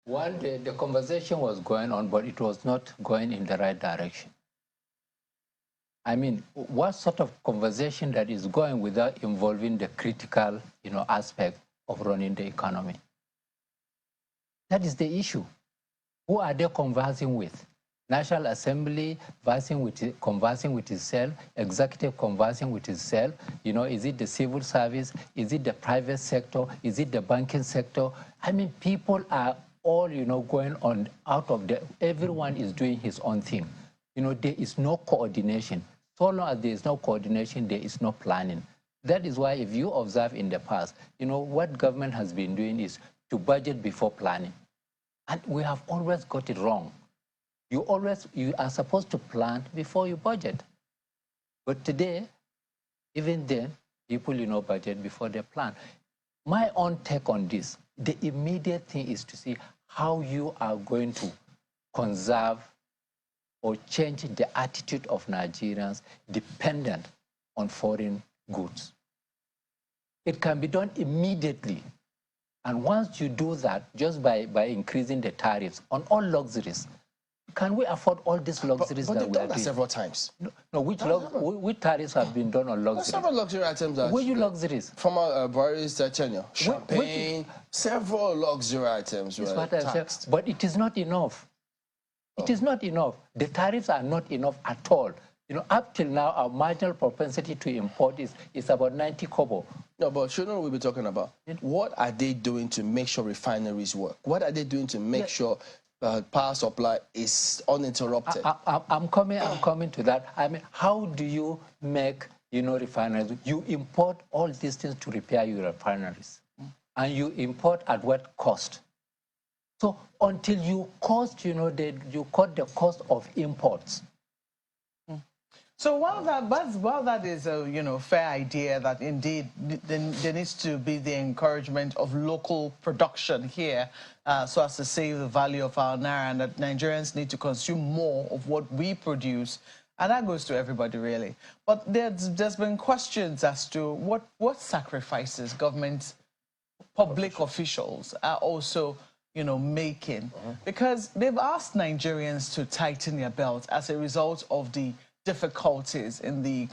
Well, the conversation was going on, but it was not going in the right direction. I mean, what sort of conversation that is going without involving the critical, aspect of running the economy? That is the issue. Who are they conversing with? National Assembly conversing with itself, executive conversing with itself. Is it the civil service? Is it the private sector? Is it the banking sector? I mean, people are all, going on out of the, everyone is doing his own thing. There is no coordination. So long as there is no coordination, there is no planning. That is why if you observe in the past, what government has been doing is to budget before planning. And we have always got it wrong. You are supposed to plan before you budget. But today, even then, people, budget before they plan. My own take on this, the immediate thing is to see how you are going to conserve or change the attitude of Nigerians dependent on foreign goods. It can be done immediately. And once you do that, just by increasing the tariffs on all luxuries, can we afford all these luxuries but that we are doing? But they've done that several times. No, which tariffs have been done on luxuries? Several luxury items. Which luxuries? Former Boris tenure. Champagne, several luxury items were taxed. But it is not enough. It is not enough. The tariffs are not enough at all. Up till now, our marginal propensity to import is about 90 kobo. No, but shouldn't we be talking about what are they doing to make sure refineries work? What are they doing to make sure power supply is uninterrupted? I'm coming to that. I mean, how do you make refineries? You import all these things to repair your refineries, and you import at what cost? So until you cost, you cut the cost of imports. So while that is a fair idea that indeed there needs to be the encouragement of local production here, so as to save the value of our naira, and that Nigerians need to consume more of what we produce, and that goes to everybody really. But there's been questions as to what sacrifices government, public officials are also making, because they've asked Nigerians to tighten their belts as a result of the difficulties in the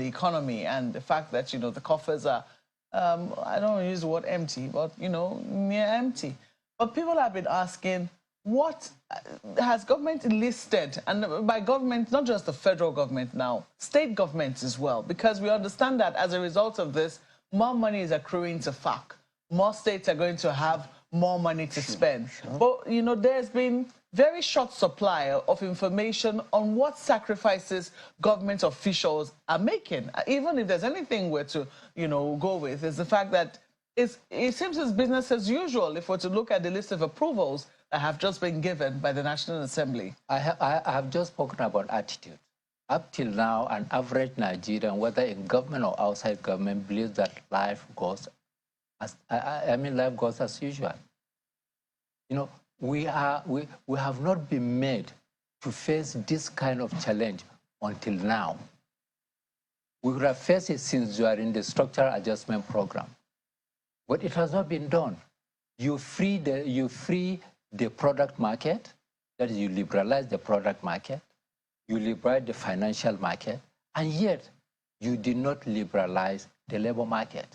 economy, and the fact that the coffers are I don't want to use the word empty, but near empty. But people have been asking, what has government enlisted, and by government not just the federal government now, state governments as well, because we understand that as a result of this, more money is accruing to FAC. More states are going to have more money to spend. But there's been very short supply of information on what sacrifices government officials are making. Even if there's anything we're to go with, is the fact that it seems it's business as usual if we're to look at the list of approvals that have just been given by the National Assembly. I have just spoken about attitude. Up till now, an average Nigerian, whether in government or outside government, believes that life goes life goes as usual. We have not been made to face this kind of challenge until now. We would have faced it since during the structural adjustment program, but it has not been done. You free the product market, that is, you liberalize the product market, you liberalize the financial market, and yet you did not liberalize the labor market.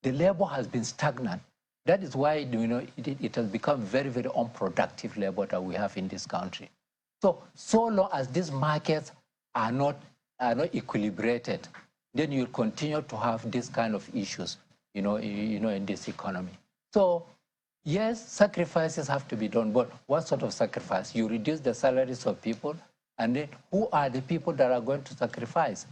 The labor has been stagnant. That is why it has become very, very unproductive labor that we have in this country. So long as these markets are not equilibrated, then you'll continue to have this kind of issues, in this economy. So yes, sacrifices have to be done, but what sort of sacrifice? You reduce the salaries of people, and then who are the people that are going to sacrifice?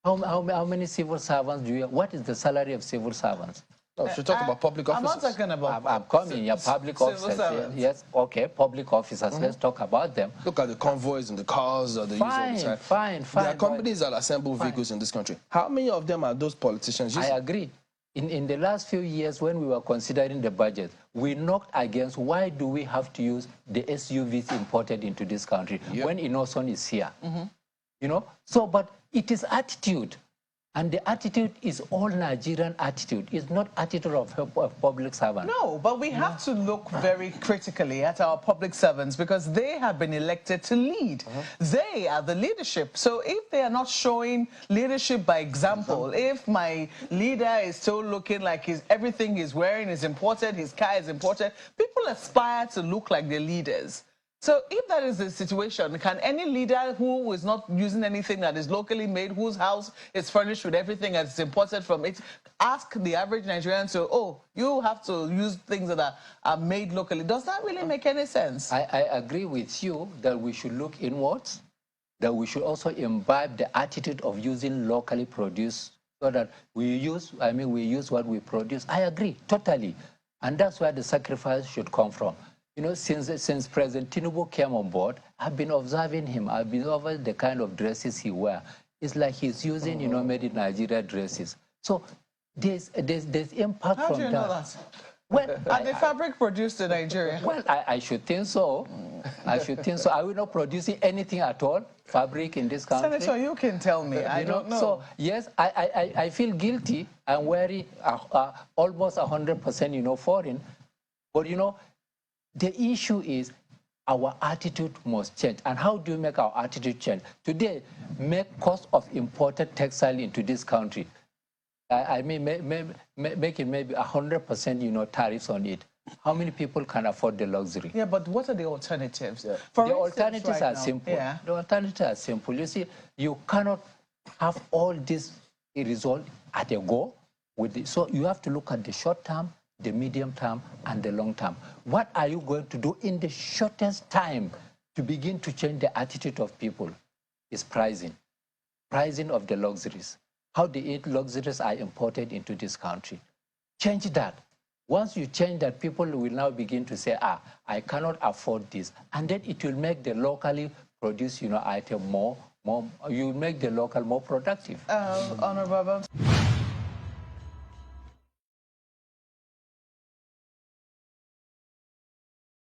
How many civil servants do you have? What is the salary of civil servants? No, should talk about public officers. I'm not talking about. I'm coming. Yeah, public officers. Yes, okay, public officers. Let's talk about them. Look at the convoys and the cars that they use all the time. Fine. There are companies that assemble vehicles in this country. How many of them are those politicians? I agree. In the last few years, when we were considering the budget, we knocked against why do we have to use the SUVs imported into this country when Inoson is here. So, but it is attitude. And the attitude is all Nigerian attitude. It's not attitude of public servants. No, but we have to look very critically at our public servants because they have been elected to lead. They are the leadership. So if they are not showing leadership by example, if my leader is still looking like everything he's wearing is imported, his car is imported, people aspire to look like their leaders. So if that is the situation, can any leader who is not using anything that is locally made, whose house is furnished with everything that's imported from it, ask the average Nigerian to, oh, you have to use things that are made locally? Does that really make any sense? I agree with you that we should look inwards, that we should also imbibe the attitude of using locally produced so that we use what we produce. I agree, totally. And that's where the sacrifice should come from. You know, since President Tinubu came on board, I've been observing him. I've been over the kind of dresses he wears. It's like he's using, you know, made in Nigeria dresses. So there's impact How from do you know that? Well, are the fabric produced in Nigeria? Well, I should think so. I should think so. Are we not producing anything at all, fabric in this country? Senator, you can tell me. I don't know. So, yes, I feel guilty. I'm wearing almost 100%, you know, foreign. But, you know, the issue is our attitude must change. And how do we make our attitude change? Today, make cost of imported textile into this country. I mean, make it maybe 100%, you know, tariffs on it. How many people can afford the luxury? Yeah, but what are the alternatives? Yeah. The alternatives are simple. Yeah. The alternatives are simple. You see, you cannot have all this result at a go. So you have to look at the short term, the medium term, and the long term. What are you going to do in the shortest time to begin to change the attitude of people? Is pricing of the luxuries. How the luxuries are imported into this country. Change that. Once you change that, people will now begin to say, I cannot afford this. And then it will make the locally produced, you know, item more, you make the local more productive. Honorable.